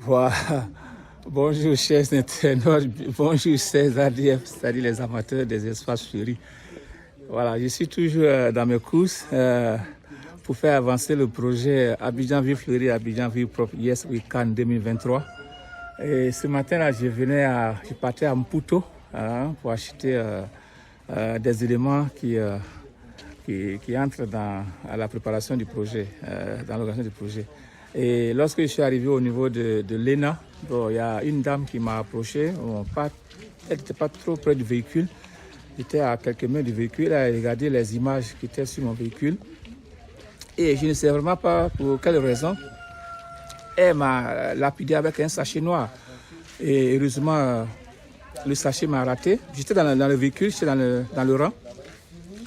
Voilà. Bonjour chers internautes, bonjour chers ADF, c'est-à-dire les amateurs des espaces fleuris. Voilà, je suis toujours dans mes courses pour faire avancer le projet Abidjan Ville Fleurie, Abidjan Ville Propre Yes Weekend 2023. Et ce matin-là, je partais à Maputo pour acheter des éléments qui entrent à la préparation du projet, dans l'organisation du projet. Et lorsque je suis arrivé au niveau de l'ENA, il y a une dame qui m'a approché. Elle n'était pas trop près du véhicule. J'étais à quelques mètres du véhicule. Elle a regardé les images qui étaient sur mon véhicule. Et je ne sais vraiment pas pour quelle raison. Elle m'a lapidé avec un sachet noir. Et heureusement, le sachet m'a raté. J'étais dans le véhicule, j'étais dans le rang,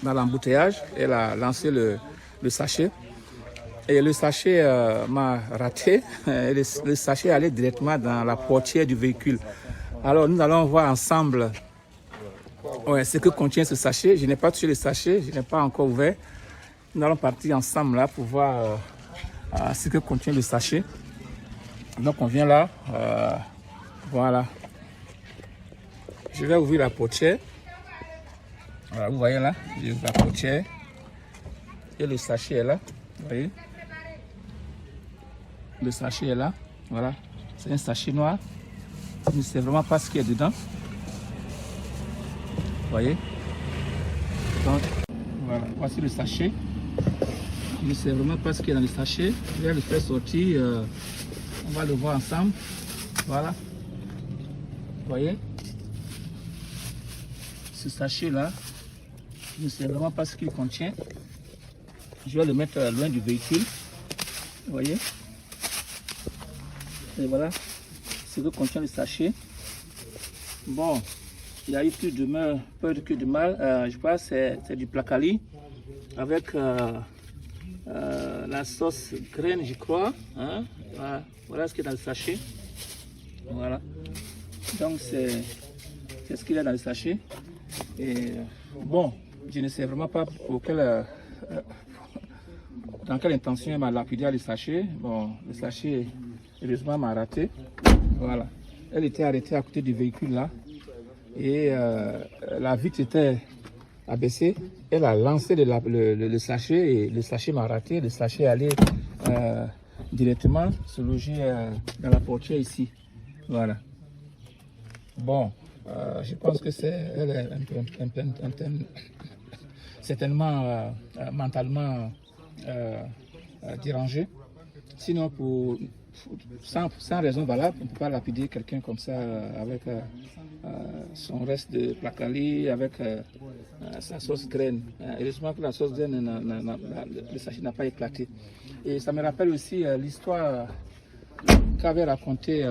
dans l'embouteillage. Elle a lancé le sachet. Et le sachet m'a raté. Le sachet allait directement dans la portière du véhicule. Alors nous allons voir ensemble ce que contient ce sachet. Je n'ai pas touché le sachet, je n'ai pas encore ouvert. Nous allons partir ensemble là pour voir ce que contient le sachet. Donc on vient là. Voilà. Je vais ouvrir la portière. Voilà, vous voyez là, j'ouvre la portière. Et le sachet est là. Vous voyez? Le sachet est là, voilà, c'est un sachet noir. Je ne sais vraiment pas ce qu'il y a dedans. Vous voyez? Donc, voilà, voici le sachet. Je ne sais vraiment pas ce qu'il y a dans le sachet. Je vais le faire sortir. On va le voir ensemble. Voilà. Vous voyez? Ce sachet-là, je ne sais vraiment pas ce qu'il contient. Je vais le mettre loin du véhicule. Vous voyez? Et voilà ce que contient le sachet. Bon, il y a eu plus de peur que de mal. Je crois que c'est du placali avec la sauce graine, je crois. Hein? Voilà ce qu'il y a dans le sachet. Voilà. Donc c'est ce qu'il y a dans le sachet. Et bon, je ne sais vraiment pas dans quelle intention elle m'a lapidé le sachet. Bon, le sachet, heureusement, m'a raté. Voilà. Elle était arrêtée à côté du véhicule là. Et la vitre était abaissée. Elle a lancé le sachet et le sachet m'a raté. Le sachet allait directement se loger dans la portière ici. Voilà. Bon, je pense que elle est certainement mentalement dérangée. Sinon, sans raison valable, on ne peut pas lapider quelqu'un comme ça avec son reste de placali, avec sa sauce graine. Heureusement que la sauce graine, le sachet n'a pas éclaté. Et ça me rappelle aussi l'histoire qu'avait raconté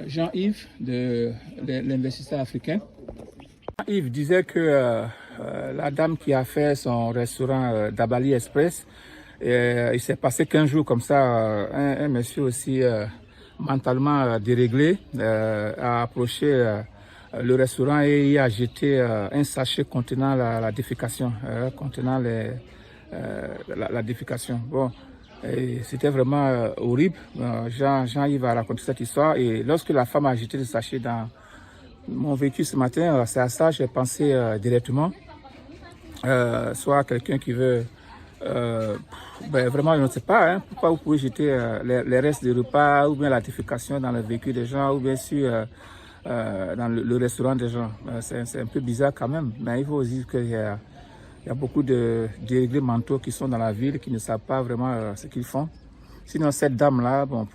Jean-Yves de l'investisseur africain. Jean-Yves disait que la dame qui a fait son restaurant d'Abali Express, il s'est passé 15 jours comme ça, un monsieur aussi mentalement déréglé a approché le restaurant et y a jeté un sachet contenant la défécation, la défécation. Bon, c'était vraiment horrible. Jean-Yves a raconté cette histoire et lorsque la femme a jeté le sachet dans mon véhicule ce matin, c'est à ça que j'ai pensé directement. Soit quelqu'un qui veut vraiment, je ne sais pas pourquoi vous pouvez jeter les restes des repas ou bien la défécation dans le véhicule des gens ou bien sûr dans le restaurant des gens. C'est un peu bizarre quand même, mais il faut aussi dire qu'il y a beaucoup de déréglés mentaux qui sont dans la ville qui ne savent pas vraiment ce qu'ils font. Sinon, cette dame-là, bon,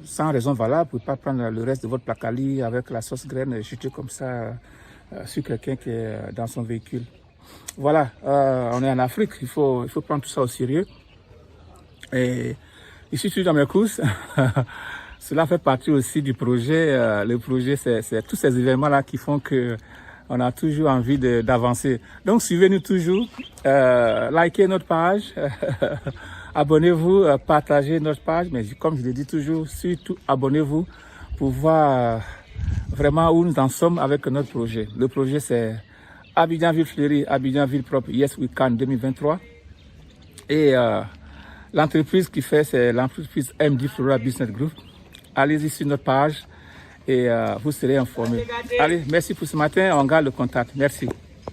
sans raison valable, vous ne pouvez pas prendre le reste de votre placali avec la sauce graine et jeter comme ça sur quelqu'un qui est dans son véhicule. Voilà, on est en Afrique, il faut prendre tout ça au sérieux. Et ici, je suis dans mes courses. Cela fait partie aussi du projet. Le projet, c'est tous ces événements-là qui font que on a toujours envie d'avancer. Donc, suivez-nous toujours, likez notre page, abonnez-vous, partagez notre page. Mais comme je le dis toujours, surtout abonnez-vous pour voir vraiment où nous en sommes avec notre projet. Le projet, c'est Abidjan Ville Fleurie, Abidjan Ville Propre Yes Weekend 2023. Et L'entreprise qui fait, c'est l'entreprise MD Flora Business Group. Allez-y sur notre page et vous serez informés. Allez, merci pour ce matin. On garde le contact. Merci.